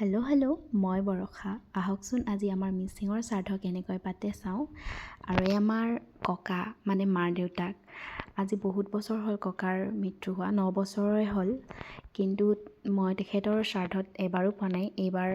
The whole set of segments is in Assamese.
হেল্ল', মই বৰষা। আহকচোন আজি আমাৰ মিচিঙৰ শ্ৰাদ্ধ কেনেকৈ পাতে চাওঁ। আৰু এই আমাৰ ককা মানে মাৰ দেউতাক। আজি বহুত বছৰ হ'ল ককাৰ মৃত্যু হোৱা, 9 বছৰৰে হ'ল। কিন্তু মই তেখেতৰ শ্ৰাদ্ধত এবাৰো পোৱা নাই। এইবাৰ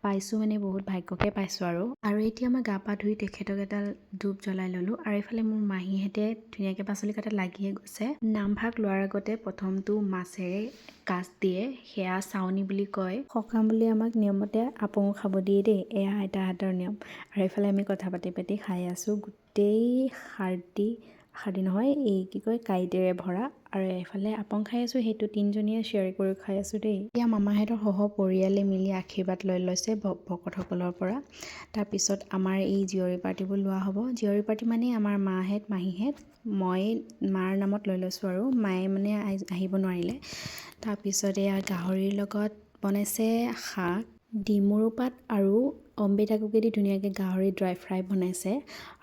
পাইছোঁ মানে বহুত ভাগ্যকে পাইছোঁ আৰু এতিয়া মই গা পা ধুই তেখেতক এডাল ধূপ জ্বলাই ল'লোঁ। আৰু এইফালে মোৰ মাহীহঁতে ধুনীয়াকৈ পাচলি কাটাত লাগিয়ে গৈছে। নামভাগ লোৱাৰ আগতে প্ৰথমটো মাছেৰে কাজ দিয়ে, সেয়া চাউনি বুলি কয়। সকাম বুলি আমাক নিয়মতে আপং খাব দিয়ে দেই, এয়া আইতাহঁতৰ নিয়ম। আৰু এইফালে আমি কথা পাতি পাতি খাই আছোঁ। গোটেই খাৰদি নহয়, এই কি কয় কাঁইটেৰে ভৰা। আৰু এইফালে আপং খাই আছোঁ, সেইটো তিনিজনীয়ে শ্বেয়াৰ কৰি খাই আছোঁ দেই। এতিয়া মামাহঁতৰ সহ পৰিয়ালে মিলি আশীৰ্বাদ লৈ লৈছে ভকতসকলৰ পৰা। তাৰপিছত আমাৰ এই জীয়ৰী পাৰ্টিবোৰ লোৱা হ'ব। জীয়ৰী পাৰ্টি মানে আমাৰ মাহঁত মাহীহঁত, মই মাৰ নামত লৈ লৈছোঁ আৰু মায়ে মানে আহিব নোৱাৰিলে। তাৰপিছত এয়া গাহৰিৰ লগত বনাইছে শাক, ডিমৰু পাত আৰু অমৃতা কুকেদি ধুনীয়াকৈ গাহৰি ড্ৰাই ফ্ৰাই বনাইছে।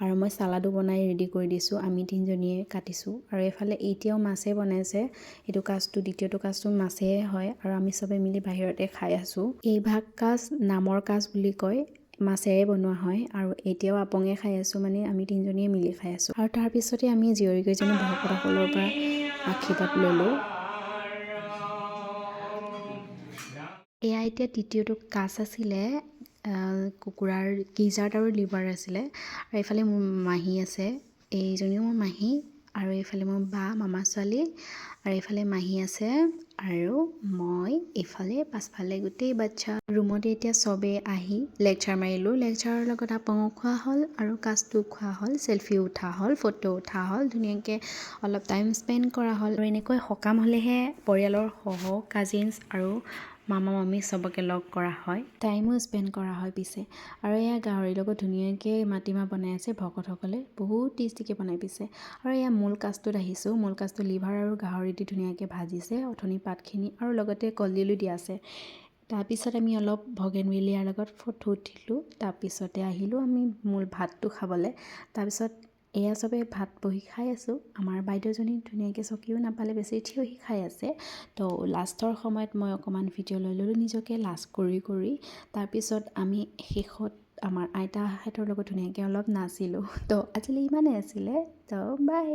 আৰু মই চালাডো বনাই ৰেডি কৰি দিছোঁ, আমি তিনিজনীয়ে কাটিছোঁ। আৰু এইফালে এতিয়াও মাছেই বনাইছে, এইটো কাজটো দ্বিতীয়টো কাজটো মাছেই হয়। আৰু আমি চবে মিলি বাহিৰতে খাই আছোঁ। এই ভাগ কাজ নামৰ কাজ বুলি কয়, মাছেৰে বনোৱা হয়। আৰু এতিয়াও আপঙে খাই আছোঁ, মানে আমি তিনিজনীয়ে মিলি খাই আছোঁ। আৰু তাৰপিছতে আমি জীয়ৰীকেইজনী ভকতসকলৰ পৰা আশীৰ্বাদ ল'লোঁ। এয়া এতিয়া তৃতীয়টো কাজ আছিলে, কুকুৰাৰ গিজাৰ্ড আৰু লিভাৰ আছিলে। আৰু এইফালে মোৰ মাহী আছে, এইজনীও মোৰ মাহী। আৰু এইফালে মোৰ বা মামা ছোৱালী, আৰু এইফালে মাহী আছে আৰু মই। এইফালে পাছফালে গোটেই বাচ্ছা ৰুমতে এতিয়া চবেই আহি লেকচাৰ মাৰিলোঁ। লেকচাৰৰ লগত আপঙো খোৱা হ'ল আৰু কাজটো খোৱা হ'ল, চেলফিও উঠা হ'ল, ফটো উঠা হ'ল, ধুনীয়াকৈ অলপ টাইম স্পেণ্ড কৰা হ'ল। আৰু এনেকৈ সকাম হ'লেহে পৰিয়ালৰ সহ কাজিনছ আৰু মামা মামী চবকে লগ কৰা হয়, টাইমো স্পেণ্ড কৰা হয় পিছে। আৰু এয়া গাহৰিৰ লগত ধুনীয়াকৈ মাটিমাহ বনাই আছে ভকতসকলে, বহুত টেষ্টিকৈ বনাই পিছে। আৰু এয়া মূল কাজটোত আহিছোঁ। মূল কাজটো লিভাৰ আৰু গাহৰি দি ধুনীয়াকৈ ভাজিছে, অথনি পাতখিনি আৰু লগতে কলডিলো দিয়া আছে। তাৰপিছত আমি অলপ ভগেনবেলিয়াৰ লগত ফটো উঠিলোঁ। তাৰপিছতে আহিলোঁ আমি মূল ভাতটো খাবলৈ। তাৰপিছত এয়া চবে ভাত বহি খাই আছোঁ। আমাৰ বাইদেউজনী ধুনীয়াকৈ চকীও নাপালে, বেছি থিয়হি খাই আছে। তো লাষ্টৰ সময়ত মই অকণমান ভিডিঅ' লৈ ল'লোঁ নিজকে লাজ কৰি। তাৰপিছত আমি শেষত আমাৰ আইতাহঁতৰ লগত ধুনীয়াকৈ অলপ নাচিলোঁ। তো আজিলৈ ইমানেই আছিলে, তো বাই।